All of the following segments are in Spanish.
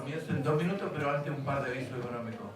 Comienzo en 2 minutos, pero antes un par de avisos económicos.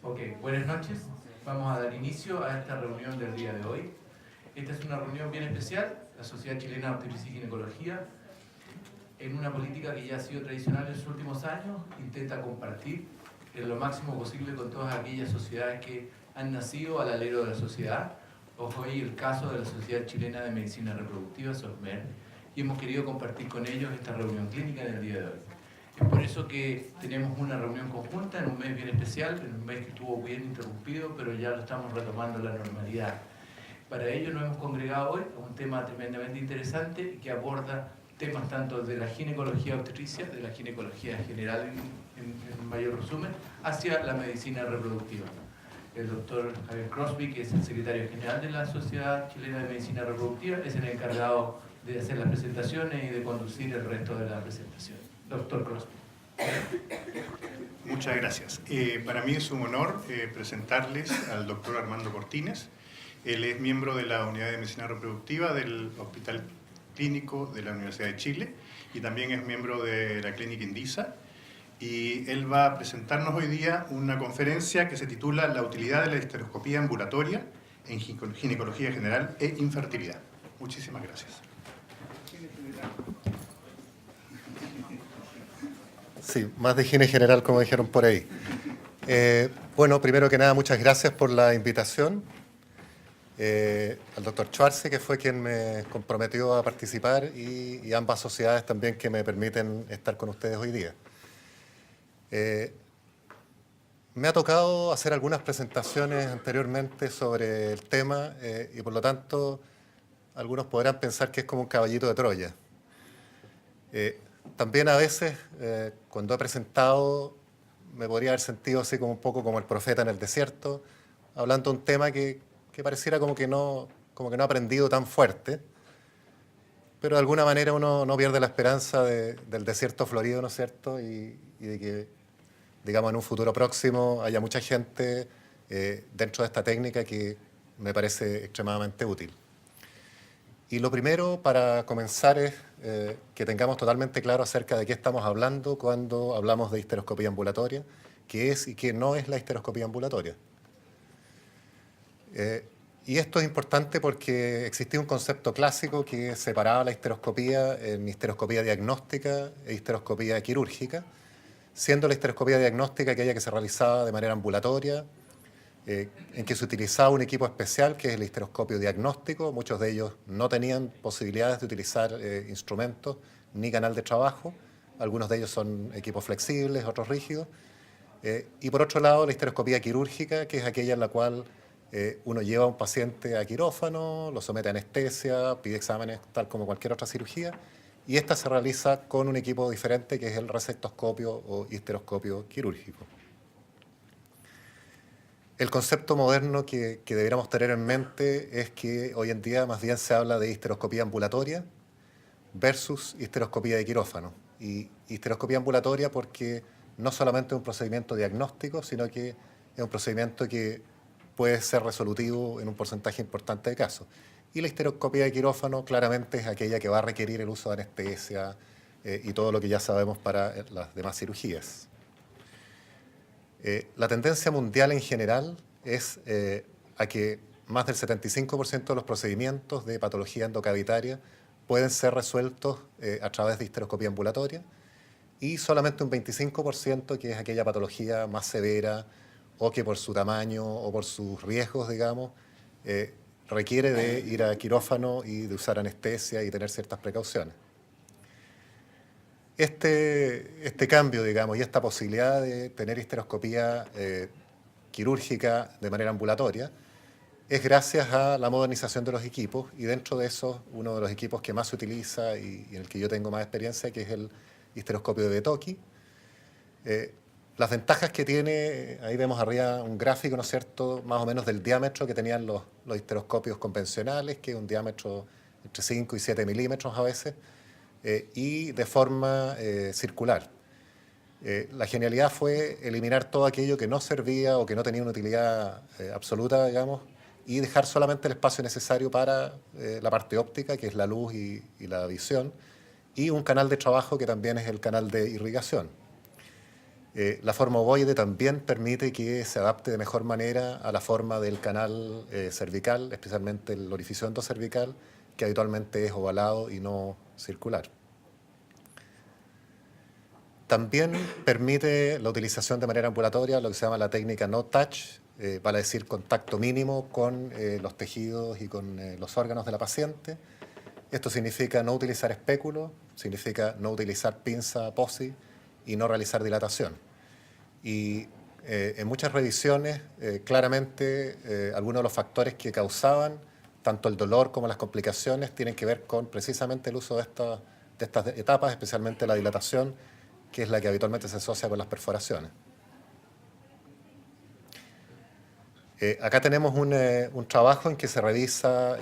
Ok, buenas noches. Vamos a dar inicio a esta reunión del día de hoy. Esta es una reunión bien especial, la Sociedad Chilena de Obstetricia y Ginecología, en una política que ya ha sido tradicional en los últimos años, intenta compartir en lo máximo posible con todas aquellas sociedades que han nacido al alero de la sociedad. Ojo ahí el caso de la Sociedad Chilena de Medicina Reproductiva, SOCMER, y hemos querido compartir con ellos esta reunión clínica en el día de hoy. Es por eso que tenemos una reunión conjunta en un mes bien especial, en un mes que estuvo bien interrumpido, pero ya lo estamos retomando la normalidad. Para ello nos hemos congregado hoy a un tema tremendamente interesante que aborda temas tanto de la ginecología obstetricia, de la ginecología general en mayor resumen, hacia la medicina reproductiva. El doctor Javier Crosby, que es el secretario general de la Sociedad Chilena de Medicina Reproductiva, es el encargado de hacer las presentaciones y de conducir el resto de la presentación. Doctor Crosby. Muchas gracias. Para mí es un honor presentarles al doctor Armando Cortines. Él es miembro de la Unidad de Medicina Reproductiva del Hospital Clínico de la Universidad de Chile y también es miembro de la Clínica Indisa. Y él va a presentarnos hoy día una conferencia que se titula La utilidad de la histeroscopía ambulatoria en ginecología general e infertilidad. Muchísimas gracias. Sí, más de higiene general, como dijeron por ahí. Bueno, primero que nada, muchas gracias por la invitación. Al doctor Schwarze, que fue quien me comprometió a participar, y ambas sociedades también que me permiten estar con ustedes hoy día. Me ha tocado hacer algunas presentaciones anteriormente sobre el tema y por lo tanto algunos podrán pensar que es como un caballito de Troya. También a veces, cuando he presentado, me podría haber sentido así como un poco como el profeta en el desierto, hablando de un tema que pareciera como que no ha aprendido tan fuerte, pero de alguna manera uno no pierde la esperanza del desierto florido, ¿no es cierto? Y de que, digamos, en un futuro próximo haya mucha gente dentro de esta técnica que me parece extremadamente útil. Y lo primero para comenzar es que tengamos totalmente claro acerca de qué estamos hablando cuando hablamos de histeroscopía ambulatoria, qué es y qué no es la histeroscopía ambulatoria. Y esto es importante porque existía un concepto clásico que separaba la histeroscopía en histeroscopía diagnóstica e histeroscopía quirúrgica, siendo la histeroscopía diagnóstica aquella que se realizaba de manera ambulatoria, en que se utilizaba un equipo especial que es el histeroscopio diagnóstico. Muchos de ellos no tenían posibilidades de utilizar instrumentos ni canal de trabajo. Algunos de ellos son equipos flexibles, otros rígidos. Y por otro lado, la histeroscopía quirúrgica, que es aquella en la cual uno lleva a un paciente a quirófano, lo somete a anestesia, pide exámenes tal como cualquier otra cirugía, y esta se realiza con un equipo diferente que es el resectoscopio o histeroscopio quirúrgico. El concepto moderno que deberíamos tener en mente es que hoy en día más bien se habla de histeroscopía ambulatoria versus histeroscopía de quirófano. Y histeroscopía ambulatoria porque no solamente es un procedimiento diagnóstico, sino que es un procedimiento que puede ser resolutivo en un porcentaje importante de casos. Y la histeroscopía de quirófano claramente es aquella que va a requerir el uso de anestesia y todo lo que ya sabemos para las demás cirugías. La tendencia mundial en general es a que más del 75% de los procedimientos de patología endocavitaria pueden ser resueltos a través de histeroscopía ambulatoria y solamente un 25%, que es aquella patología más severa o que por su tamaño o por sus riesgos, digamos, requiere de ir a quirófano y de usar anestesia y tener ciertas precauciones. Este cambio, digamos, y esta posibilidad de tener histeroscopía quirúrgica de manera ambulatoria es gracias a la modernización de los equipos, y dentro de eso, uno de los equipos que más se utiliza y en el que yo tengo más experiencia, que es el histeroscopio de Toki. Las ventajas que tiene, ahí vemos arriba un gráfico, ¿no es cierto?, más o menos del diámetro que tenían los histeroscopios convencionales, que es un diámetro entre 5 y 7 milímetros a veces, y de forma circular. La genialidad fue eliminar todo aquello que no servía o que no tenía una utilidad absoluta, digamos, y dejar solamente el espacio necesario para la parte óptica, que es la luz y la visión, y un canal de trabajo que también es el canal de irrigación. La forma ovoide también permite que se adapte de mejor manera a la forma del canal cervical, especialmente el orificio endocervical, que habitualmente es ovalado y no circular. También permite la utilización de manera ambulatoria, lo que se llama la técnica no touch, vale decir contacto mínimo con los tejidos y con los órganos de la paciente. Esto significa no utilizar espéculo, significa no utilizar pinza POSI y no realizar dilatación. Y en muchas revisiones, claramente, algunos de los factores que causaban tanto el dolor como las complicaciones tienen que ver con precisamente el uso de estas etapas, especialmente la dilatación, que es la que habitualmente se asocia con las perforaciones. Acá tenemos un trabajo en que se revisa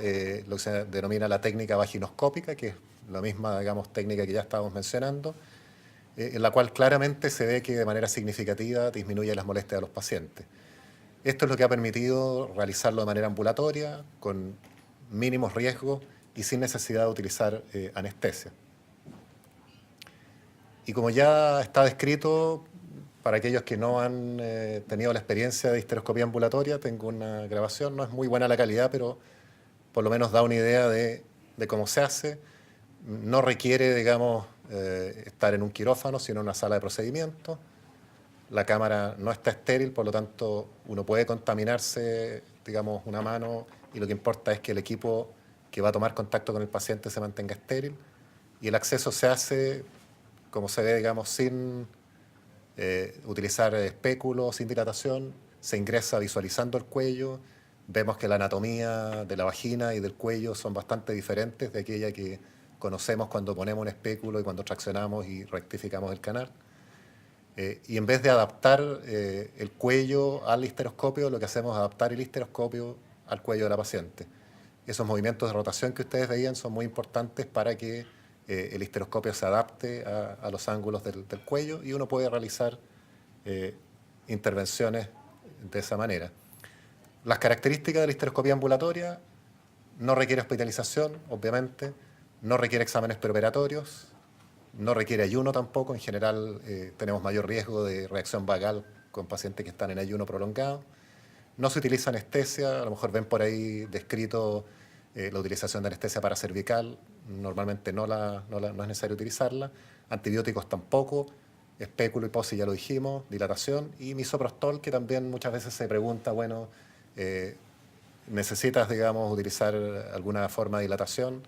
lo que se denomina la técnica vaginoscópica, que es la misma, digamos, técnica que ya estábamos mencionando, en la cual claramente se ve que de manera significativa disminuye las molestias de los pacientes. Esto es lo que ha permitido realizarlo de manera ambulatoria, con mínimos riesgos y sin necesidad de utilizar anestesia. Y como ya está descrito, para aquellos que no han tenido la experiencia de histeroscopía ambulatoria, tengo una grabación, no es muy buena la calidad, pero por lo menos da una idea de cómo se hace. No requiere, digamos, estar en un quirófano, sino en una sala de procedimientos. La cámara no está estéril, por lo tanto, uno puede contaminarse, digamos, una mano, y lo que importa es que el equipo que va a tomar contacto con el paciente se mantenga estéril. Y el acceso se hace, como se ve, digamos, sin utilizar espéculos, sin dilatación. Se ingresa visualizando el cuello. Vemos que la anatomía de la vagina y del cuello son bastante diferentes de aquella que conocemos cuando ponemos un espéculo y cuando traccionamos y rectificamos el canal. Y en vez de adaptar el cuello al histeroscopio, lo que hacemos es adaptar el histeroscopio al cuello de la paciente. Esos movimientos de rotación que ustedes veían son muy importantes para que el histeroscopio se adapte a los ángulos del cuello, y uno puede realizar intervenciones de esa manera. Las características de la histeroscopía ambulatoria: no requiere hospitalización, obviamente, no requiere exámenes preoperatorios, no requiere ayuno tampoco. En general tenemos mayor riesgo de reacción vagal con pacientes que están en ayuno prolongado. No se utiliza anestesia, a lo mejor ven por ahí descrito la utilización de anestesia paracervical, normalmente no es necesario utilizarla. Antibióticos tampoco, espéculo y POSI ya lo dijimos, dilatación, y misoprostol, que también muchas veces se pregunta, bueno, necesitas, digamos, utilizar alguna forma de dilatación,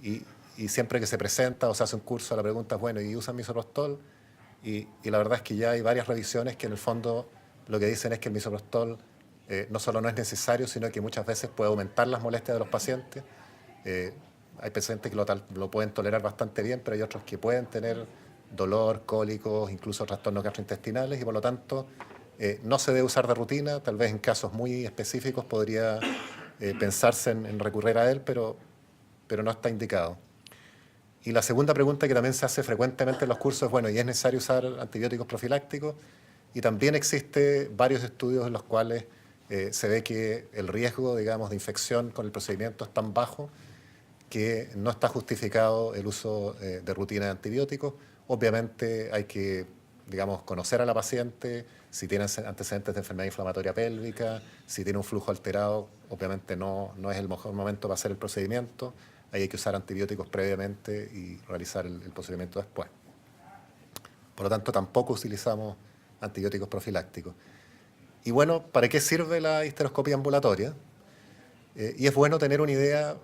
y siempre que se presenta o se hace un curso la pregunta es, bueno, ¿y usan misoprostol? Y la verdad es que ya hay varias revisiones que en el fondo lo que dicen es que el misoprostol no solo no es necesario, sino que muchas veces puede aumentar las molestias de los pacientes. Hay pacientes que lo pueden tolerar bastante bien, pero hay otros que pueden tener dolor, cólicos, incluso trastornos gastrointestinales, y por lo tanto no se debe usar de rutina. Tal vez en casos muy específicos podría pensarse en recurrir a él, pero no está indicado. Y la segunda pregunta que también se hace frecuentemente en los cursos es, bueno, ¿y es necesario usar antibióticos profilácticos? Y también existe varios estudios en los cuales se ve que el riesgo, digamos, de infección con el procedimiento es tan bajo que no está justificado el uso de rutina de antibióticos. Obviamente hay que, digamos, conocer a la paciente, si tiene antecedentes de enfermedad inflamatoria pélvica, si tiene un flujo alterado, obviamente no es el mejor momento para hacer el procedimiento. Ahí hay que usar antibióticos previamente y realizar el procedimiento después. Por lo tanto, tampoco utilizamos antibióticos profilácticos. Y bueno, ¿para qué sirve la histeroscopía ambulatoria? Y es bueno tener una idea,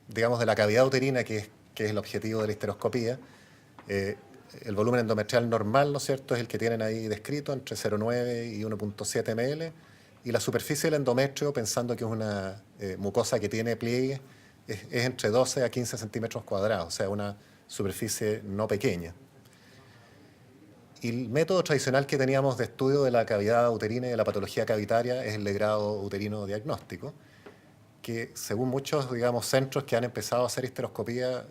digamos, de la cavidad uterina, que es el objetivo de la histeroscopía. El volumen endometrial normal, ¿no es cierto?, es el que tienen ahí descrito, entre 0,9 y 1,7 ml. Y la superficie del endometrio, pensando que es una mucosa que tiene pliegues, es entre 12 a 15 centímetros cuadrados, o sea, una superficie no pequeña. Y el método tradicional que teníamos de estudio de la cavidad uterina y de la patología cavitaria es el legrado uterino diagnóstico, que según muchos, digamos, centros que han empezado a hacer histeroscopía,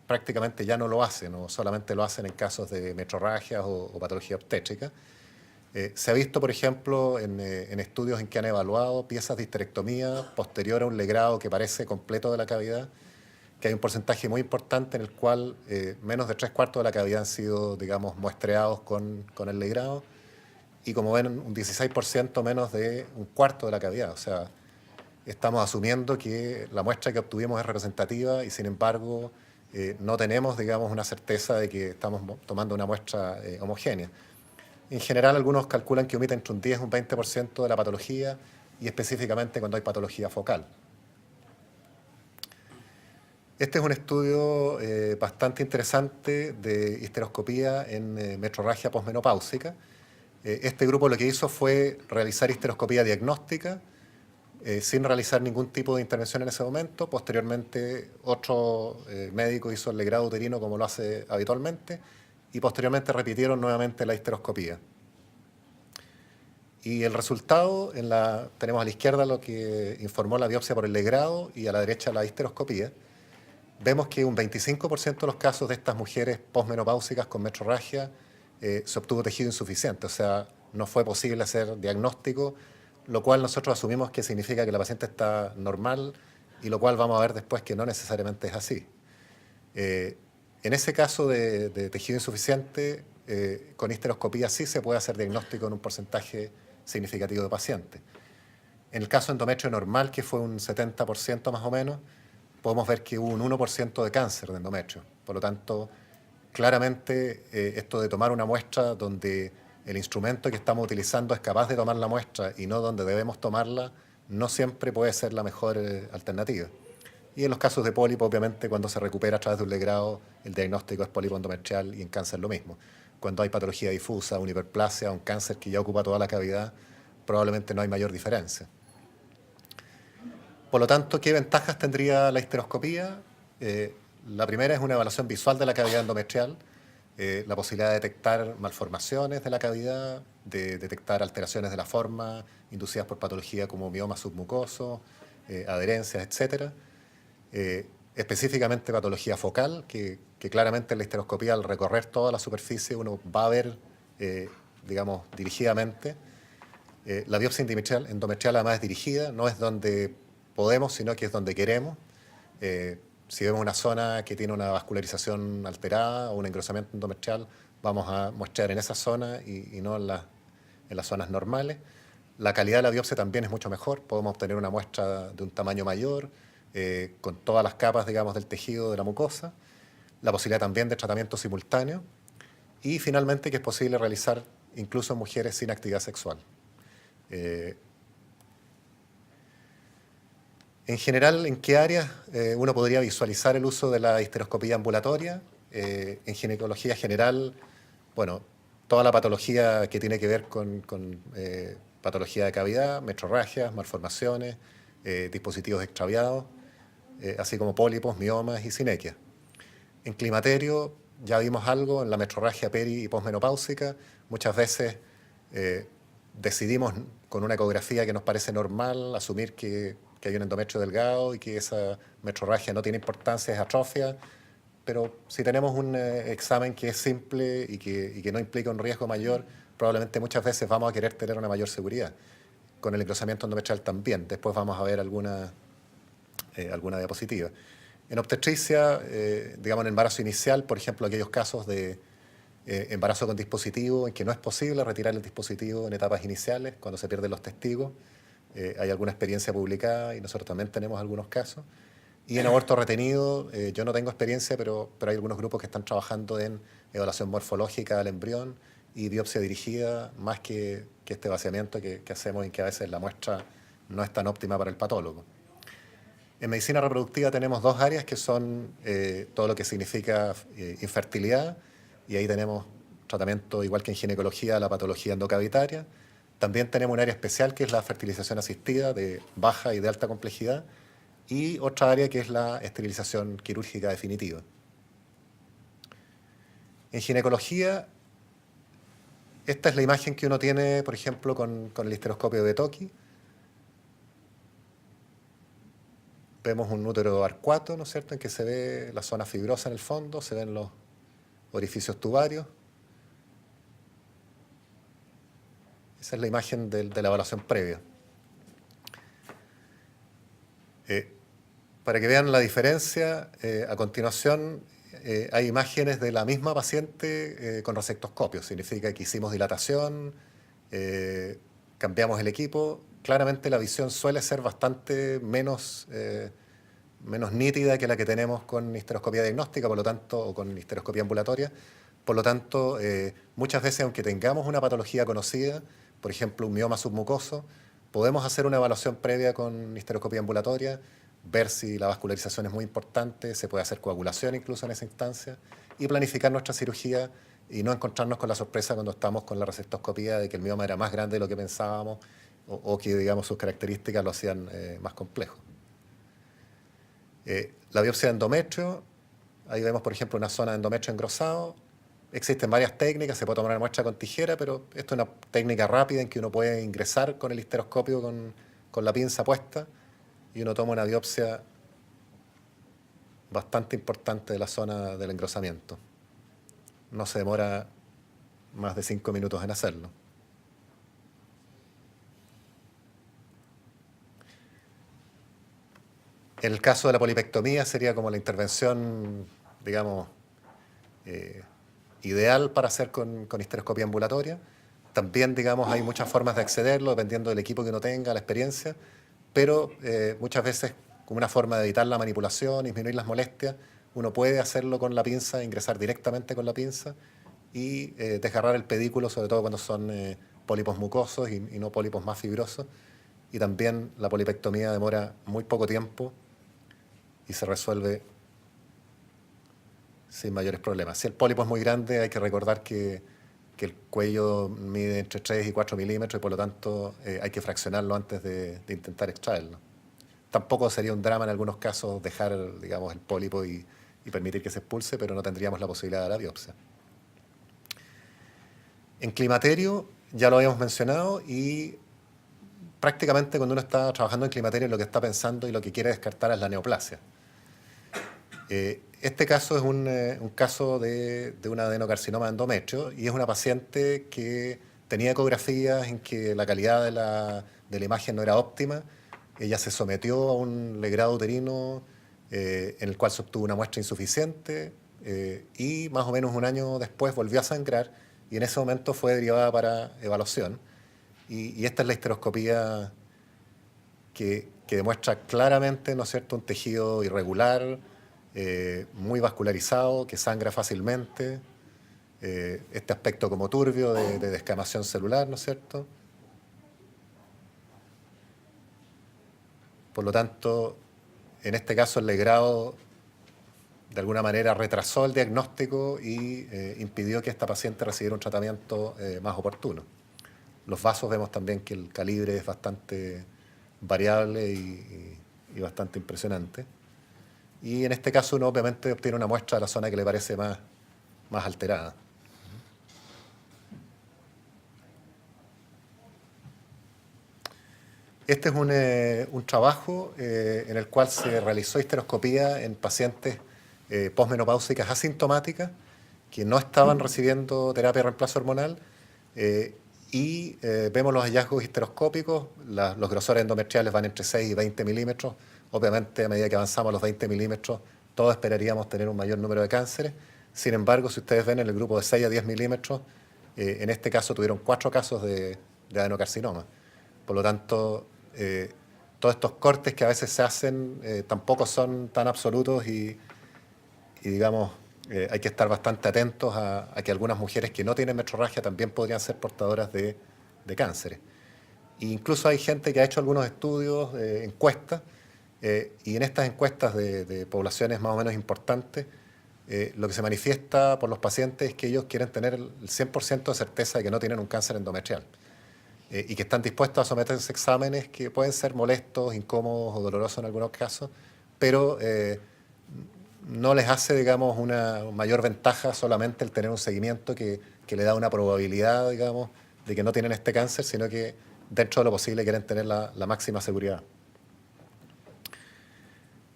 prácticamente ya no lo hacen, o solamente lo hacen en casos de metrorragias o patología obstétrica. Se ha visto, por ejemplo, en estudios en que han evaluado piezas de histerectomía posterior a un legrado que parece completo de la cavidad, que hay un porcentaje muy importante en el cual menos de 3/4 de la cavidad han sido, digamos, muestreados con el legrado, y como ven, un 16% menos de 1/4 de la cavidad. O sea, estamos asumiendo que la muestra que obtuvimos es representativa y, sin embargo, no tenemos, digamos, una certeza de que estamos tomando una muestra homogénea. En general, algunos calculan que omite entre un 10 y un 20% de la patología, y específicamente cuando hay patología focal. Este es un estudio bastante interesante de histeroscopía en metrorragia posmenopáusica. Este grupo lo que hizo fue realizar histeroscopía diagnóstica sin realizar ningún tipo de intervención en ese momento. Posteriormente, otro médico hizo el legrado uterino como lo hace habitualmente, y posteriormente repitieron nuevamente la histeroscopía. Y el resultado, tenemos a la izquierda lo que informó la biopsia por el legrado y a la derecha la histeroscopía. Vemos que un 25% de los casos de estas mujeres posmenopáusicas con metrorragia se obtuvo tejido insuficiente, o sea, no fue posible hacer diagnóstico, lo cual nosotros asumimos que significa que la paciente está normal, y lo cual vamos a ver después que no necesariamente es así. En ese caso de tejido insuficiente, con histeroscopía sí se puede hacer diagnóstico en un porcentaje significativo de pacientes. En el caso de endometrio normal, que fue un 70% más o menos, podemos ver que hubo un 1% de cáncer de endometrio. Por lo tanto, claramente esto de tomar una muestra donde el instrumento que estamos utilizando es capaz de tomar la muestra y no donde debemos tomarla, no siempre puede ser la mejor alternativa. Y en los casos de pólipo, obviamente, cuando se recupera a través de un legrado, el diagnóstico es pólipo endometrial, y en cáncer lo mismo. Cuando hay patología difusa, una hiperplasia, un cáncer que ya ocupa toda la cavidad, probablemente no hay mayor diferencia. Por lo tanto, ¿qué ventajas tendría la histeroscopía? La primera es una evaluación visual de la cavidad endometrial, la posibilidad de detectar malformaciones de la cavidad, de detectar alteraciones de la forma inducidas por patología como mioma submucoso, adherencias, etc. Específicamente patología focal, que claramente en la histeroscopía, al recorrer toda la superficie, uno va a ver, digamos, dirigidamente. La biopsia endometrial además es dirigida, no es donde podemos, sino que es donde queremos. Si vemos una zona que tiene una vascularización alterada o un engrosamiento endometrial, vamos a muestrear en esa zona y no en las zonas normales. La calidad de la biopsia también es mucho mejor, podemos obtener una muestra de un tamaño mayor, con todas las capas, digamos, del tejido de la mucosa. La posibilidad también de tratamiento simultáneo, y finalmente que es posible realizar incluso en mujeres sin actividad sexual. En general, ¿en qué áreas uno podría visualizar el uso de la histeroscopía ambulatoria? En ginecología general, bueno, toda la patología que tiene que ver con patología de cavidad, metrorragias, malformaciones, dispositivos extraviados, así como pólipos, miomas y sinequias. En climaterio ya vimos algo en la metrorragia peri y posmenopáusica. Muchas veces decidimos con una ecografía que nos parece normal asumir que hay un endometrio delgado y que esa metrorragia no tiene importancia, es atrofia, pero si tenemos un examen que es simple y que no implica un riesgo mayor, probablemente muchas veces vamos a querer tener una mayor seguridad. Con el engrosamiento endometrial también, después vamos a ver alguna diapositiva. En obstetricia, digamos en embarazo inicial, por ejemplo, aquellos casos de embarazo con dispositivo en que no es posible retirar el dispositivo en etapas iniciales, cuando se pierden los testigos. Hay alguna experiencia publicada y nosotros también tenemos algunos casos. Y en aborto retenido, yo no tengo experiencia, pero hay algunos grupos que están trabajando en evaluación morfológica del embrión y biopsia dirigida, más que este vaciamiento que hacemos y que a veces la muestra no es tan óptima para el patólogo. En medicina reproductiva tenemos dos áreas que son todo lo que significa infertilidad, y ahí tenemos tratamiento, igual que en ginecología, la patología endocavitaria. También tenemos un área especial que es la fertilización asistida de baja y de alta complejidad, y otra área que es la esterilización quirúrgica definitiva. En ginecología, esta es la imagen que uno tiene, por ejemplo, con el histeroscopio de Toki. Vemos un útero arcuato, ¿no es cierto?, en que se ve la zona fibrosa en el fondo, se ven los orificios tubarios. Esa es la imagen de la evaluación previa. Para que vean la diferencia, a continuación hay imágenes de la misma paciente con resectoscopio. Significa que hicimos dilatación, cambiamos el equipo. Claramente la visión suele ser bastante menos nítida que la que tenemos con histeroscopía diagnóstica, por lo tanto, o con histeroscopía ambulatoria. Por lo tanto, muchas veces, aunque tengamos una patología conocida, por ejemplo, un mioma submucoso, podemos hacer una evaluación previa con histeroscopía ambulatoria, ver si la vascularización es muy importante, se puede hacer coagulación incluso en esa instancia, y planificar nuestra cirugía y no encontrarnos con la sorpresa cuando estamos con la resectoscopía de que el mioma era más grande de lo que pensábamos o que, digamos, sus características lo hacían más complejo. La biopsia de endometrio, ahí vemos, por ejemplo, una zona de endometrio engrosado. Existen varias técnicas, se puede tomar una muestra con tijera, pero esto es una técnica rápida en que uno puede ingresar con el histeroscopio con la pinza puesta y uno toma una biopsia bastante importante de la zona del engrosamiento. No se demora más de 5 minutos en hacerlo. En el caso de la polipectomía sería como la intervención, digamos, ideal para hacer con histeroscopía ambulatoria. También, digamos, hay muchas formas de accederlo, dependiendo del equipo que uno tenga, la experiencia, pero muchas veces, como una forma de evitar la manipulación, disminuir las molestias, uno puede hacerlo con la pinza, ingresar directamente con la pinza y desgarrar el pedículo, sobre todo cuando son pólipos mucosos y no pólipos más fibrosos. Y también la polipectomía demora muy poco tiempo y se resuelve sin mayores problemas. Si el pólipo es muy grande, hay que recordar que el cuello mide entre 3 y 4 milímetros y por lo tanto hay que fraccionarlo antes de intentar extraerlo. Tampoco sería un drama en algunos casos dejar, digamos, el pólipo y permitir que se expulse, pero no tendríamos la posibilidad de la biopsia. En climaterio, ya lo habíamos mencionado, y prácticamente cuando uno está trabajando en climaterio lo que está pensando y lo que quiere descartar es la neoplasia. Este caso es un caso de un adenocarcinoma de endometrio y es una paciente que tenía ecografías en que la calidad de la imagen no era óptima. Ella se sometió a un legrado uterino en el cual se obtuvo una muestra insuficiente y más o menos un año después volvió a sangrar y en ese momento fue derivada para evaluación. Y esta es la histeroscopía que demuestra claramente, ¿no es cierto?, un tejido irregular, muy vascularizado, que sangra fácilmente, este aspecto como turbio de descamación celular, ¿no es cierto? Por lo tanto, en este caso el legrado de alguna manera retrasó el diagnóstico y impidió que esta paciente recibiera un tratamiento más oportuno. Los vasos vemos también que el calibre es bastante variable y bastante impresionante. Y en este caso uno obviamente obtiene una muestra de la zona que le parece más alterada. Este es un trabajo en el cual se realizó histeroscopía en pacientes posmenopáusicas asintomáticas que no estaban recibiendo terapia de reemplazo hormonal y vemos los hallazgos histeroscópicos. Los grosores endometriales van entre 6 y 20 milímetros. Obviamente, a medida que avanzamos a los 20 milímetros, todos esperaríamos tener un mayor número de cánceres. Sin embargo, si ustedes ven en el grupo de 6 a 10 milímetros, en este caso tuvieron 4 casos de adenocarcinoma. Por lo tanto, todos estos cortes que a veces se hacen tampoco son tan absolutos y digamos, hay que estar bastante atentos a que algunas mujeres que no tienen metrorragia también podrían ser portadoras de cánceres. E incluso hay gente que ha hecho algunos estudios, encuestas, y en estas encuestas de poblaciones más o menos importantes, lo que se manifiesta por los pacientes es que ellos quieren tener el 100% de certeza de que no tienen un cáncer endometrial, y que están dispuestos a someterse a exámenes que pueden ser molestos, incómodos o dolorosos en algunos casos, pero no les hace, digamos, una mayor ventaja solamente el tener un seguimiento que le da una probabilidad, digamos, de que no tienen este cáncer, sino que dentro de lo posible quieren tener la máxima seguridad.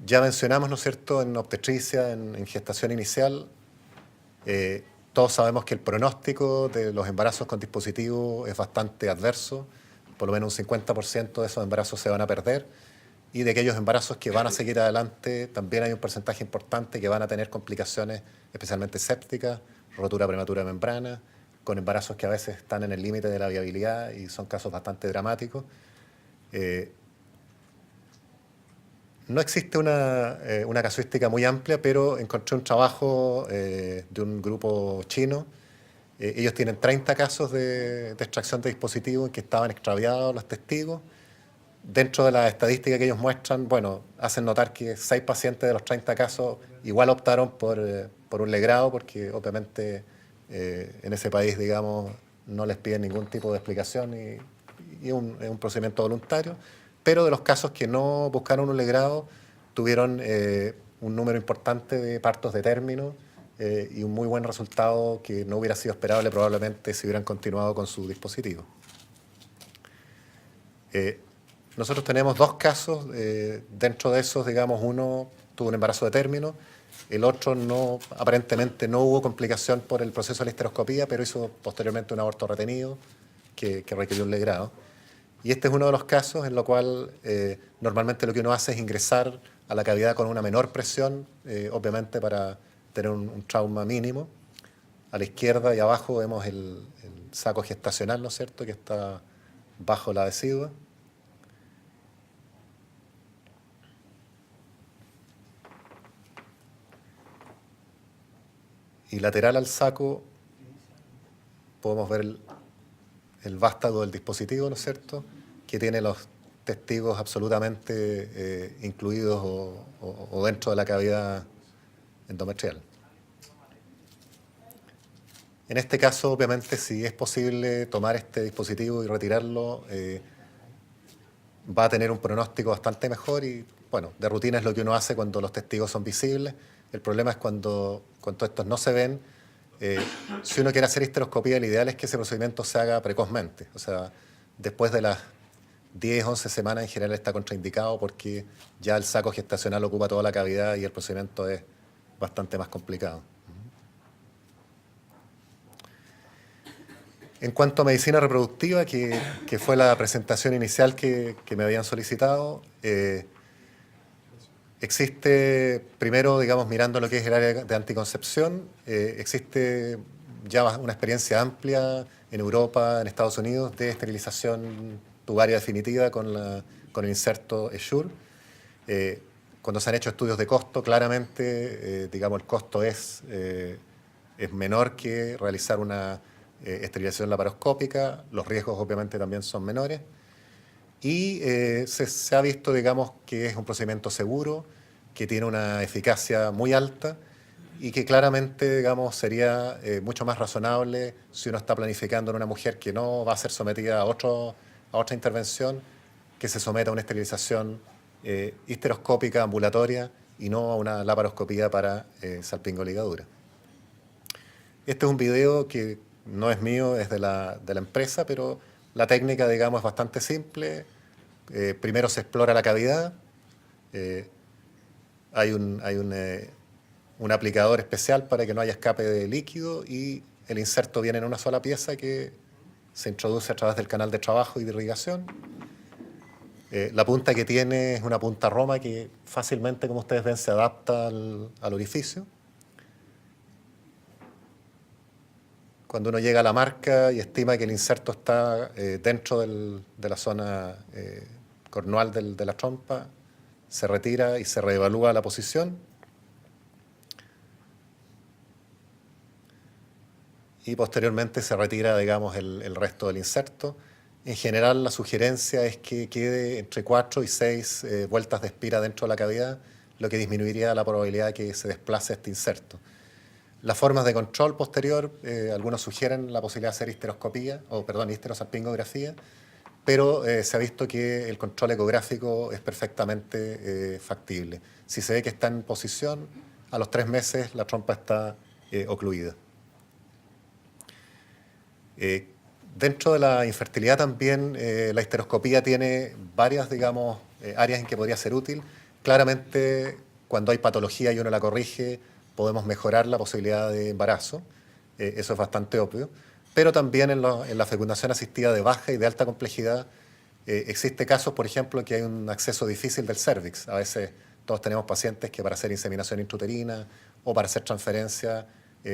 Ya mencionamos, ¿no es cierto?, en obstetricia, en gestación inicial, todos sabemos que el pronóstico de los embarazos con dispositivo es bastante adverso, por lo menos un 50% de esos embarazos se van a perder, y de aquellos embarazos que van a seguir adelante también hay un porcentaje importante que van a tener complicaciones especialmente sépticas, rotura prematura de membrana, con embarazos que a veces están en el límite de la viabilidad y son casos bastante dramáticos. No existe una casuística muy amplia, pero encontré un trabajo de un grupo chino. Ellos tienen 30 casos de extracción de dispositivos en que estaban extraviados los testigos. Dentro de la estadística que ellos muestran, bueno, hacen notar que 6 pacientes de los 30 casos igual optaron por un legrado, porque obviamente en ese país, digamos, no les piden ningún tipo de explicación y es un procedimiento voluntario. Pero de los casos que no buscaron un legrado, tuvieron un número importante de partos de término y un muy buen resultado que no hubiera sido esperable probablemente si hubieran continuado con su dispositivo. Nosotros tenemos 2 casos, dentro de esos, digamos, uno tuvo un embarazo de término, el otro aparentemente no hubo complicación por el proceso de la histeroscopía, pero hizo posteriormente un aborto retenido que requirió un legrado. Y este es uno de los casos en lo cual normalmente lo que uno hace es ingresar a la cavidad con una menor presión, obviamente para tener un trauma mínimo. A la izquierda y abajo vemos el saco gestacional, ¿no es cierto?, que está bajo la decidua. Y lateral al saco podemos ver el vástago del dispositivo, ¿no es cierto?, que tiene los testigos absolutamente incluidos o dentro de la cavidad endometrial. En este caso, obviamente, si es posible tomar este dispositivo y retirarlo, va a tener un pronóstico bastante mejor y, bueno, de rutina es lo que uno hace cuando los testigos son visibles. El problema es cuando estos no se ven. Si uno quiere hacer histeroscopía, el ideal es que ese procedimiento se haga precozmente. O sea, después de las 10, 11 semanas en general está contraindicado porque ya el saco gestacional ocupa toda la cavidad y el procedimiento es bastante más complicado. En cuanto a medicina reproductiva, que fue la presentación inicial que me habían solicitado, existe, primero, digamos, mirando lo que es el área de anticoncepción, existe ya una experiencia amplia en Europa, en Estados Unidos, de esterilización tubaria definitiva con el inserto Essure. Cuando se han hecho estudios de costo, claramente, digamos, el costo es menor que realizar una esterilización laparoscópica, los riesgos obviamente también son menores. Y se ha visto, digamos, que es un procedimiento seguro, que tiene una eficacia muy alta y que claramente, digamos, sería mucho más razonable si uno está planificando en una mujer que no va a ser sometida a otra intervención, que se someta a una esterilización histeroscópica ambulatoria y no a una laparoscopía para salpingoligadura. Este es un video que no es mío, es de la empresa, pero la técnica, digamos, es bastante simple. Primero se explora la cavidad, hay un aplicador especial para que no haya escape de líquido y el inserto viene en una sola pieza que se introduce a través del canal de trabajo y de irrigación. La punta que tiene es una punta Roma que fácilmente, como ustedes ven, se adapta al orificio. Cuando uno llega a la marca y estima que el inserto está dentro de la zona cornual de la trompa, se retira y se reevalúa la posición. y posteriormente se retira, digamos, el resto del inserto. En general, la sugerencia es que quede entre 4 y 6 vueltas de espira dentro de la cavidad, lo que disminuiría la probabilidad de que se desplace este inserto. Las formas de control posterior, algunos sugieren la posibilidad de hacer histerosalpingografía, pero se ha visto que el control ecográfico es perfectamente factible. Si se ve que está en posición, a los 3 meses la trompa está ocluida. Dentro de la infertilidad también la histeroscopía tiene varias, digamos, áreas en que podría ser útil. Claramente, cuando hay patología y uno la corrige, podemos mejorar la posibilidad de embarazo. Eso es bastante obvio. Pero también en la fecundación asistida de baja y de alta complejidad existe casos, por ejemplo, que hay un acceso difícil del cérvix. A veces todos tenemos pacientes que para hacer inseminación intrauterina o para hacer transferencia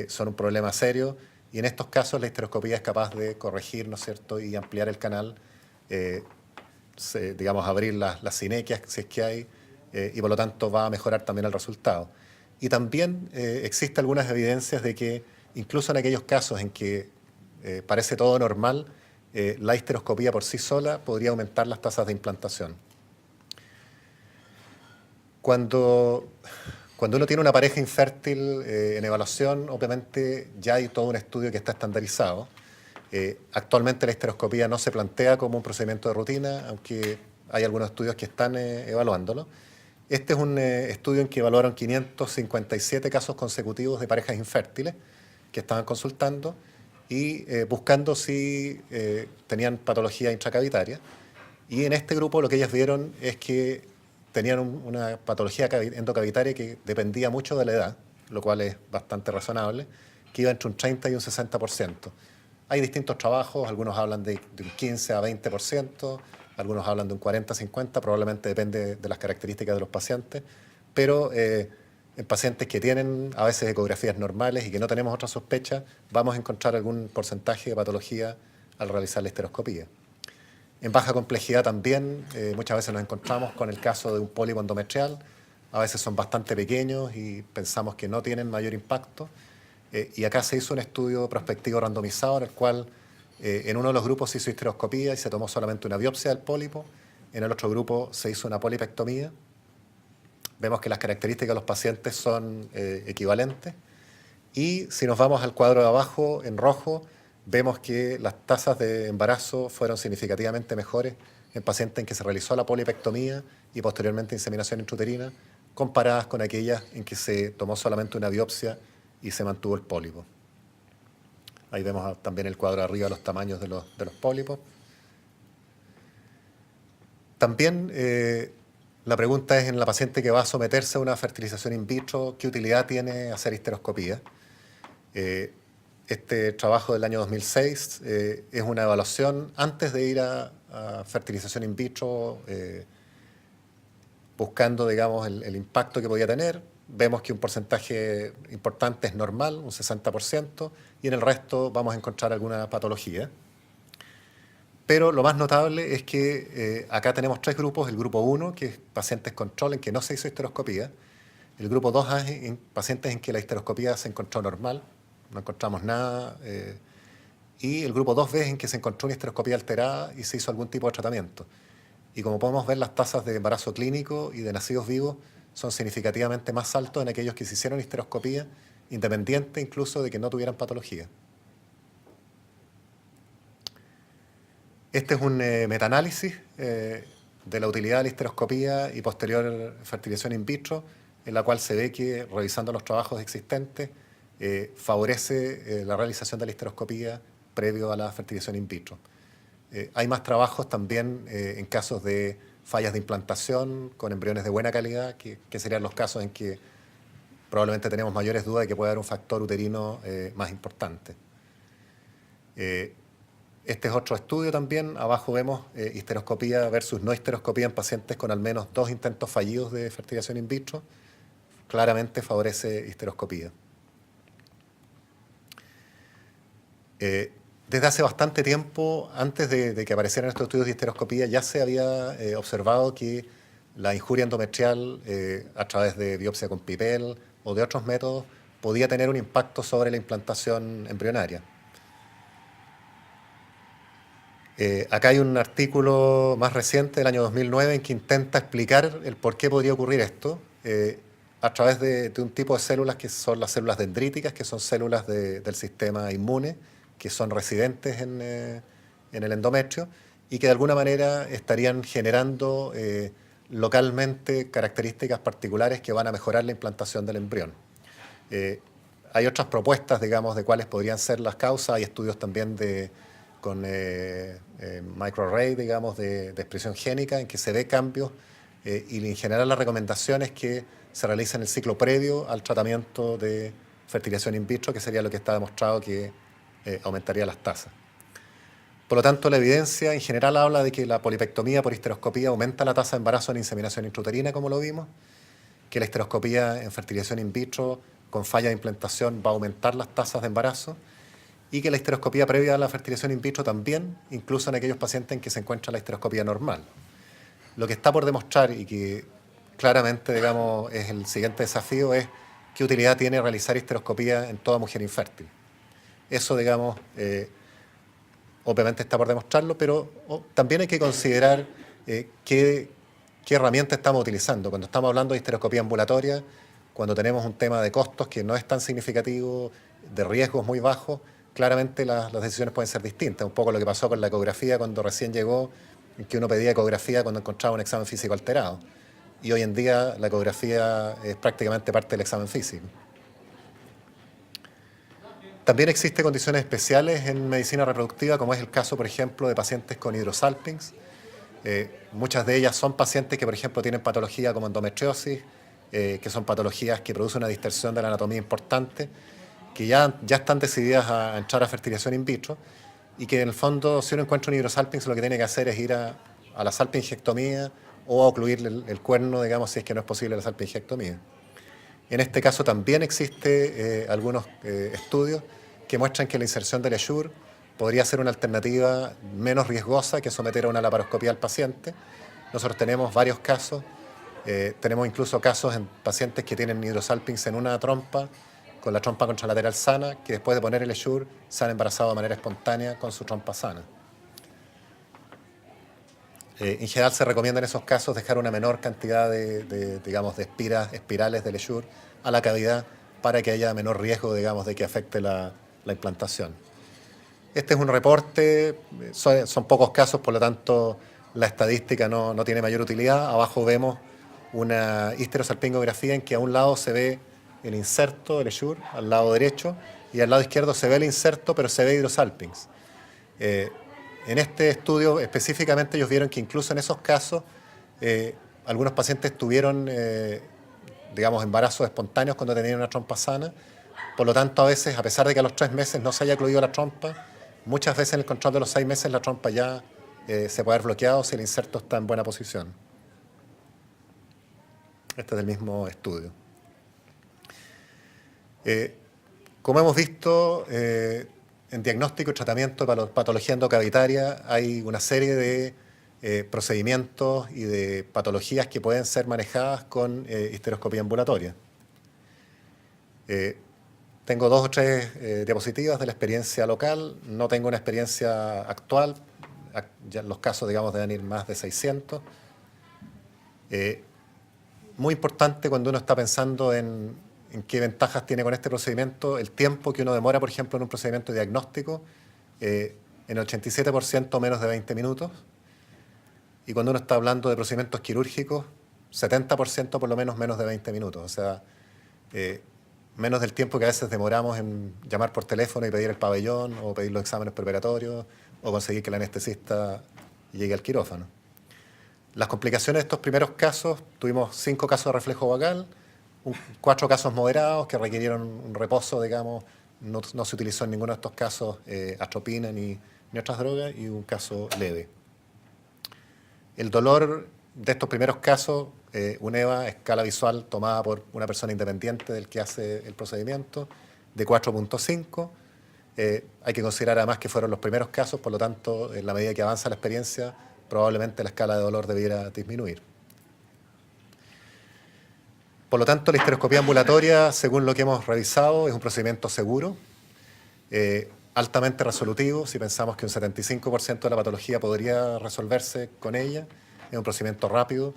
son un problema serio. Y en estos casos la histeroscopía es capaz de corregir, ¿no es cierto?, y ampliar el canal, digamos, abrir las sinequias si es que hay, y por lo tanto va a mejorar también el resultado. Y también existen algunas evidencias de que incluso en aquellos casos en que parece todo normal, la histeroscopía por sí sola podría aumentar las tasas de implantación. Cuando uno tiene una pareja infértil en evaluación, obviamente ya hay todo un estudio que está estandarizado. Actualmente la histeroscopía no se plantea como un procedimiento de rutina, aunque hay algunos estudios que están evaluándolo. Este es un estudio en que evaluaron 557 casos consecutivos de parejas infértiles que estaban consultando y buscando si tenían patología intracavitaria. Y en este grupo lo que ellas vieron es que tenían una patología endocavitaria que dependía mucho de la edad, lo cual es bastante razonable, que iba entre un 30 y un 60%. Hay distintos trabajos, algunos hablan de un 15 a 20%, algunos hablan de un 40 a 50%, probablemente depende de las características de los pacientes, pero en pacientes que tienen a veces ecografías normales y que no tenemos otra sospecha, vamos a encontrar algún porcentaje de patología al realizar la histeroscopía. En baja complejidad también, muchas veces nos encontramos con el caso de un pólipo endometrial, a veces son bastante pequeños y pensamos que no tienen mayor impacto. Y acá se hizo un estudio prospectivo randomizado en el cual en uno de los grupos se hizo histeroscopía y se tomó solamente una biopsia del pólipo, en el otro grupo se hizo una polipectomía. Vemos que las características de los pacientes son equivalentes. Y si nos vamos al cuadro de abajo, en rojo, vemos que las tasas de embarazo fueron significativamente mejores en pacientes en que se realizó la polipectomía y posteriormente inseminación intrauterina, comparadas con aquellas en que se tomó solamente una biopsia y se mantuvo el pólipo. Ahí vemos también el cuadro de arriba, los tamaños de los pólipos. También la pregunta es, en la paciente que va a someterse a una fertilización in vitro, ¿qué utilidad tiene hacer histeroscopía? Este trabajo del año 2006 es una evaluación antes de ir a fertilización in vitro, buscando, digamos, el impacto que podía tener. Vemos que un porcentaje importante es normal, un 60%, y en el resto vamos a encontrar alguna patología. Pero lo más notable es que acá tenemos 3 grupos. El grupo 1, que es pacientes control en que no se hizo histeroscopía. El grupo 2A es pacientes en que la histeroscopía se encontró normal, no encontramos nada. Y el grupo 2B es en que se encontró una histeroscopía alterada y se hizo algún tipo de tratamiento. Y como podemos ver, las tasas de embarazo clínico y de nacidos vivos son significativamente más altos en aquellos que se hicieron histeroscopía, independiente incluso de que no tuvieran patología. Este es un metaanálisis de la utilidad de la histeroscopía y posterior fertilización in vitro, en la cual se ve que, revisando los trabajos existentes, favorece la realización de la histeroscopía previo a la fertilización in vitro. Hay más trabajos también en casos de fallas de implantación con embriones de buena calidad, que serían los casos en que probablemente tenemos mayores dudas de que puede haber un factor uterino más importante. Este es otro estudio también. Abajo vemos histeroscopía versus no histeroscopía en pacientes con al menos 2 intentos fallidos de fertilización in vitro. Claramente favorece histeroscopía. Desde hace bastante tiempo, antes de que aparecieran estos estudios de histeroscopía, ya se había observado que la injuria endometrial a través de biopsia con PIPEL o de otros métodos podía tener un impacto sobre la implantación embrionaria. Acá hay un artículo más reciente del año 2009 en que intenta explicar el por qué podría ocurrir esto a través de un tipo de células que son las células dendríticas, que son células del sistema inmune, que son residentes en el endometrio y que de alguna manera estarían generando localmente características particulares que van a mejorar la implantación del embrión. Hay otras propuestas, digamos, de cuáles podrían ser las causas. Hay estudios también con microarray, digamos, de expresión génica, en que se ve cambios y en general la recomendación es que se realice en el ciclo previo al tratamiento de fertilización in vitro, que sería lo que está demostrado que aumentaría las tasas. Por lo tanto, la evidencia en general habla de que la polipectomía por histeroscopía aumenta la tasa de embarazo en inseminación intrauterina, como lo vimos, que la histeroscopía en fertilización in vitro con falla de implantación va a aumentar las tasas de embarazo y que la histeroscopía previa a la fertilización in vitro también, incluso en aquellos pacientes en que se encuentra la histeroscopía normal. Lo que está por demostrar y que claramente, digamos, es el siguiente desafío es qué utilidad tiene realizar histeroscopía en toda mujer infértil. Eso, digamos, obviamente está por demostrarlo, pero también hay que considerar qué herramienta estamos utilizando. Cuando estamos hablando de histeroscopía ambulatoria, cuando tenemos un tema de costos que no es tan significativo, de riesgos muy bajos, claramente las decisiones pueden ser distintas. Un poco lo que pasó con la ecografía cuando recién llegó, en que uno pedía ecografía cuando encontraba un examen físico alterado. Y hoy en día la ecografía es prácticamente parte del examen físico. También existen condiciones especiales en medicina reproductiva, como es el caso, por ejemplo, de pacientes con hidrosalpinx. Muchas de ellas son pacientes que, por ejemplo, tienen patología como endometriosis, que son patologías que producen una distorsión de la anatomía importante, que ya están decididas a entrar a fertilización in vitro y que en el fondo, si uno encuentra un hidrosalpinx, lo que tiene que hacer es ir a la salpingectomía o a ocluir el cuerno, digamos, si es que no es posible la salpingectomía. En este caso también existe algunos estudios que muestran que la inserción del Essure podría ser una alternativa menos riesgosa que someter a una laparoscopía al paciente. Nosotros tenemos varios casos, tenemos incluso casos en pacientes que tienen hidrosalpinx en una trompa, con la trompa contralateral sana, que después de poner el Essure se han embarazado de manera espontánea con su trompa sana. En general se recomienda en esos casos dejar una menor cantidad digamos, de espirales del Essure a la cavidad para que haya menor riesgo, digamos, de que afecte la implantación. Este es un reporte, son pocos casos, por lo tanto la estadística no tiene mayor utilidad. Abajo vemos una histerosalpingografía en que a un lado se ve el inserto del Essure, al lado derecho, y al lado izquierdo se ve el inserto, pero se ve hidrosalpinx. En este estudio específicamente ellos vieron que incluso en esos casos algunos pacientes tuvieron, digamos, embarazos espontáneos cuando tenían una trompa sana. Por lo tanto, a veces, a pesar de que a los 3 meses no se haya ocluido la trompa, muchas veces en el control de los 6 meses la trompa ya se puede haber bloqueado si el inserto está en buena posición. Este es del mismo estudio. Como hemos visto, en diagnóstico y tratamiento de patología endocavitaria hay una serie de procedimientos y de patologías que pueden ser manejadas con histeroscopía ambulatoria. Tengo 2 o 3 diapositivas de la experiencia local, no tengo una experiencia actual, ya los casos, digamos, deben ir más de 600. Muy importante cuando uno está pensando en qué ventajas tiene con este procedimiento, el tiempo que uno demora, por ejemplo, en un procedimiento diagnóstico, en el 87% menos de 20 minutos. Y cuando uno está hablando de procedimientos quirúrgicos, 70% por lo menos de 20 minutos. O sea, menos del tiempo que a veces demoramos en llamar por teléfono y pedir el pabellón, o pedir los exámenes preparatorios, o conseguir que el anestesista llegue al quirófano. Las complicaciones de estos primeros casos, tuvimos 5 casos de reflejo vagal, 4 casos moderados que requirieron un reposo, digamos, no se utilizó en ninguno de estos casos atropina ni otras drogas, y un caso leve. El dolor de estos primeros casos, una EVA, escala visual tomada por una persona independiente del que hace el procedimiento, de 4.5. Hay que considerar además que fueron los primeros casos, por lo tanto, en la medida que avanza la experiencia, probablemente la escala de dolor debiera disminuir. Por lo tanto, la histeroscopía ambulatoria, según lo que hemos revisado, es un procedimiento seguro. altamente resolutivo, si pensamos que un 75% de la patología podría resolverse con ella. Es un procedimiento rápido,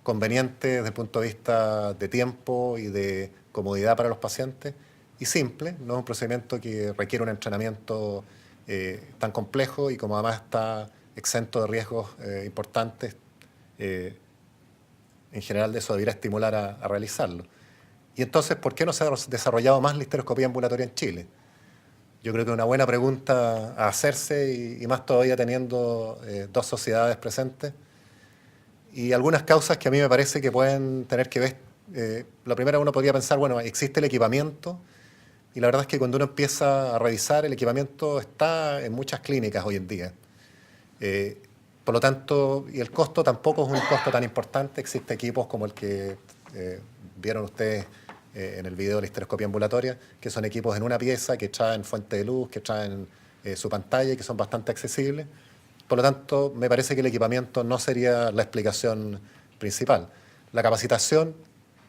conveniente desde el punto de vista de tiempo y de comodidad para los pacientes, y simple, no es un procedimiento que requiere un entrenamiento tan complejo y como además está exento de riesgos importantes, en general de eso debería estimular a realizarlo. Y entonces, ¿por qué no se ha desarrollado más la histeroscopía ambulatoria en Chile? Yo creo que es una buena pregunta a hacerse y más todavía teniendo dos sociedades presentes. Y algunas causas que a mí me parece que pueden tener que ver. La primera, uno podría pensar, bueno, existe el equipamiento, y la verdad es que cuando uno empieza a revisar, el equipamiento está en muchas clínicas hoy en día. Por lo tanto, y el costo tampoco es un costo tan importante. Existen equipos como el que vieron ustedes en el video de la histeroscopia ambulatoria, que son equipos en una pieza, que traen fuente de luz, que traen su pantalla y que son bastante accesibles. Por lo tanto, me parece que el equipamiento no sería la explicación principal. La capacitación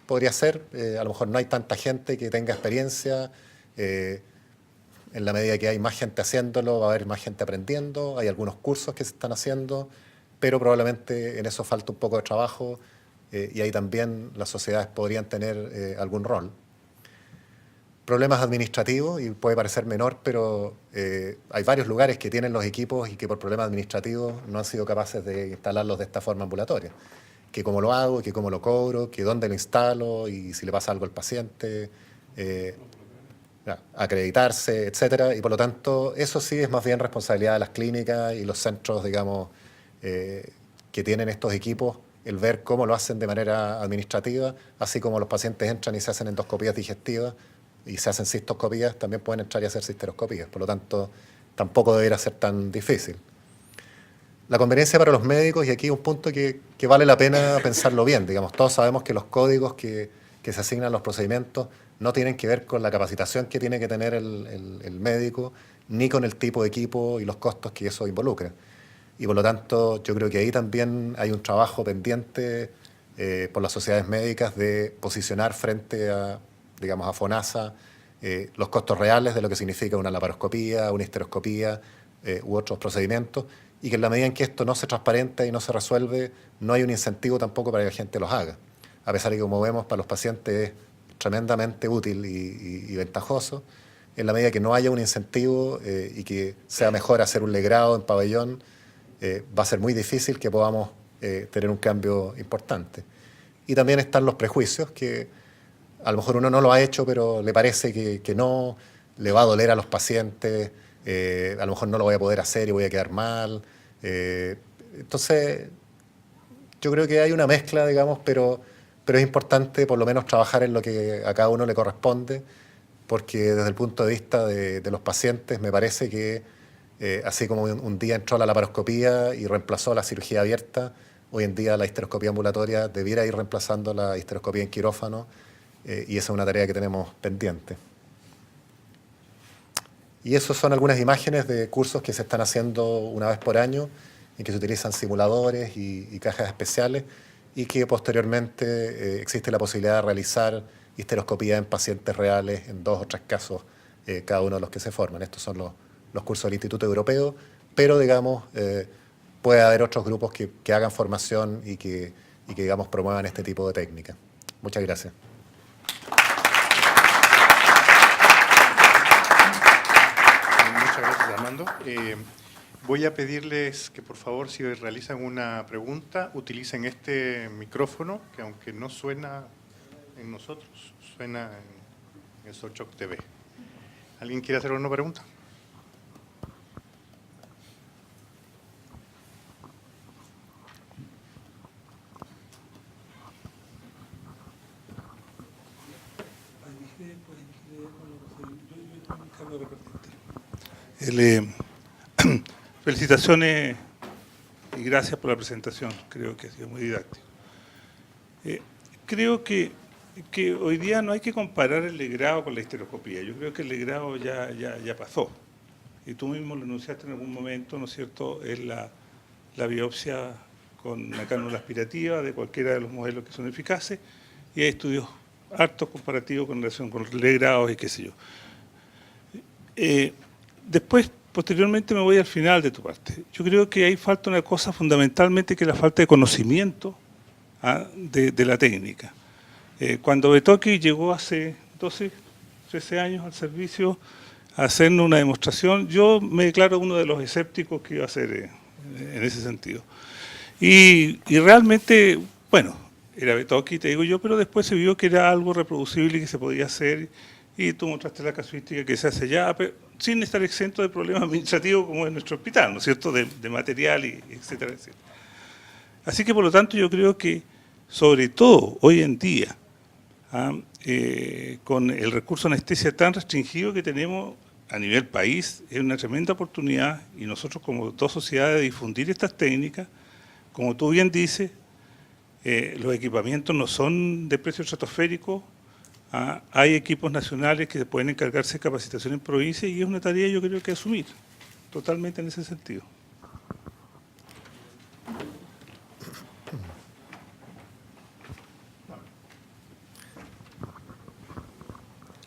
podría ser, a lo mejor no hay tanta gente que tenga experiencia, en la medida que hay más gente haciéndolo, va a haber más gente aprendiendo, hay algunos cursos que se están haciendo, pero probablemente en eso falta un poco de trabajo, y ahí también las sociedades podrían tener algún rol. Problemas administrativos, y puede parecer menor, pero hay varios lugares que tienen los equipos y que por problemas administrativos no han sido capaces de instalarlos de esta forma ambulatoria. Que cómo lo hago, que cómo lo cobro, que dónde lo instalo y si le pasa algo al paciente, acreditarse, etcétera. Y por lo tanto, eso sí es más bien responsabilidad de las clínicas y los centros, digamos, que tienen estos equipos, el ver cómo lo hacen de manera administrativa, así como los pacientes entran y se hacen endoscopías digestivas y se hacen cistoscopías, también pueden entrar y hacer histeroscopías. Por lo tanto, tampoco debería ser tan difícil. La conveniencia para los médicos, y aquí un punto que vale la pena pensarlo bien. Digamos, todos sabemos que los códigos que se asignan a los procedimientos no tienen que ver con la capacitación que tiene que tener el médico, ni con el tipo de equipo y los costos que eso involucra. Y por lo tanto, yo creo que ahí también hay un trabajo pendiente por las sociedades médicas de posicionar frente a, digamos, a FONASA los costos reales de lo que significa una laparoscopía, una histeroscopía u otros procedimientos, y que en la medida en que esto no se transparenta y no se resuelve, no hay un incentivo tampoco para que la gente los haga. A pesar de que, como vemos, para los pacientes es tremendamente útil y ventajoso, en la medida que no haya un incentivo y que sea mejor hacer un legrado en pabellón, va a ser muy difícil que podamos tener un cambio importante. Y también están los prejuicios, que a lo mejor uno no lo ha hecho, pero le parece que no, le va a doler a los pacientes, a lo mejor no lo voy a poder hacer y voy a quedar mal. Entonces, yo creo que hay una mezcla, digamos, pero es importante por lo menos trabajar en lo que a cada uno le corresponde, porque desde el punto de vista de los pacientes me parece que así como un día entró la laparoscopía y reemplazó la cirugía abierta, hoy en día la histeroscopía ambulatoria debiera ir reemplazando la histeroscopía en quirófano, y esa es una tarea que tenemos pendiente. Y esas son algunas imágenes de cursos que se están haciendo una vez por año, en que se utilizan simuladores y cajas especiales, y que posteriormente existe la posibilidad de realizar histeroscopía en pacientes reales en 2 o 3 casos, cada uno de los que se forman. Estos son los cursos del Instituto Europeo, pero digamos, puede haber otros grupos que hagan formación y que digamos, promuevan este tipo de técnicas. Muchas gracias. Muchas gracias, Armando. Voy a pedirles que, por favor, si realizan una pregunta, utilicen este micrófono, que aunque no suena en nosotros, suena en Sochoc TV. ¿Alguien quiere hacer una pregunta? Felicitaciones y gracias por la presentación, creo que ha sido muy didáctico. Creo que hoy día no hay que comparar el legrado con la histeroscopía. Yo creo que el legrado ya pasó. Y tú mismo lo anunciaste en algún momento, ¿no es cierto?, es la biopsia con una cánula aspirativa de cualquiera de los modelos que son eficaces, y hay estudios hartos comparativos con relación con legrados y qué sé yo. después, posteriormente, me voy al final de tu parte. Yo creo que ahí falta una cosa fundamentalmente, que es la falta de conocimiento de la técnica. Cuando Betoki llegó hace 12, 13 años al servicio a hacernos una demostración, yo me declaro uno de los escépticos que iba a hacer en ese sentido. Y realmente, bueno, era Betoki, te digo yo, pero después se vio que era algo reproducible y que se podía hacer, y tú mostraste la casuística que se hace ya, pero sin estar exento de problemas administrativos como en nuestro hospital, ¿no es cierto?, de material, etcétera, etcétera. Así que, por lo tanto, yo creo que, sobre todo hoy en día, con el recurso de anestesia tan restringido que tenemos a nivel país, es una tremenda oportunidad, y nosotros como dos sociedades, de difundir estas técnicas. Como tú bien dices, los equipamientos no son de precio estratosférico, hay equipos nacionales que pueden encargarse de capacitación en provincia, y es una tarea, yo creo, que asumir totalmente en ese sentido.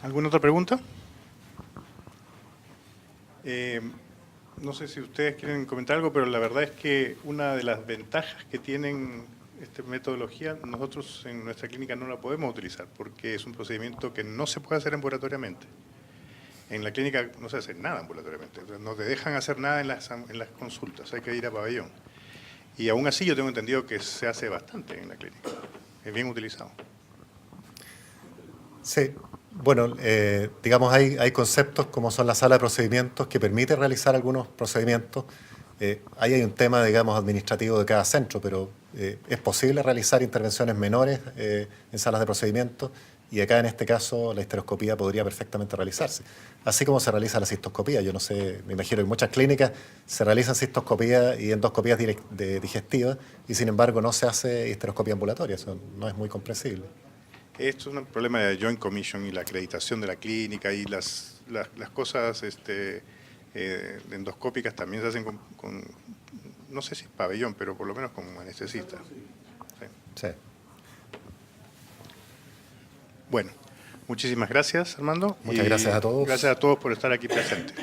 ¿Alguna otra pregunta? No sé si ustedes quieren comentar algo, pero la verdad es que una de las ventajas que tienen esta metodología, nosotros en nuestra clínica no la podemos utilizar porque es un procedimiento que no se puede hacer ambulatoriamente. En la clínica no se hace nada ambulatoriamente, no te dejan hacer nada en las consultas, hay que ir a pabellón. Y aún así yo tengo entendido que se hace bastante en la clínica, es bien utilizado. Sí, bueno, digamos, hay conceptos como son la sala de procedimientos que permite realizar algunos procedimientos. Ahí hay un tema, digamos, administrativo de cada centro, pero es posible realizar intervenciones menores en salas de procedimientos, y acá en este caso la histeroscopía podría perfectamente realizarse. Así como se realiza la cistoscopía, yo no sé, me imagino que en muchas clínicas se realizan cistoscopías y endoscopías digestivas, y sin embargo no se hace histeroscopía ambulatoria, eso no es muy comprensible. Esto es un problema de Joint Commission y la acreditación de la clínica, y las cosas endoscópicas también se hacen con, no sé si es pabellón, pero por lo menos con anestesista. Sí. Sí. Bueno, muchísimas gracias, Armando. Muchas gracias a todos. Gracias a todos por estar aquí presentes.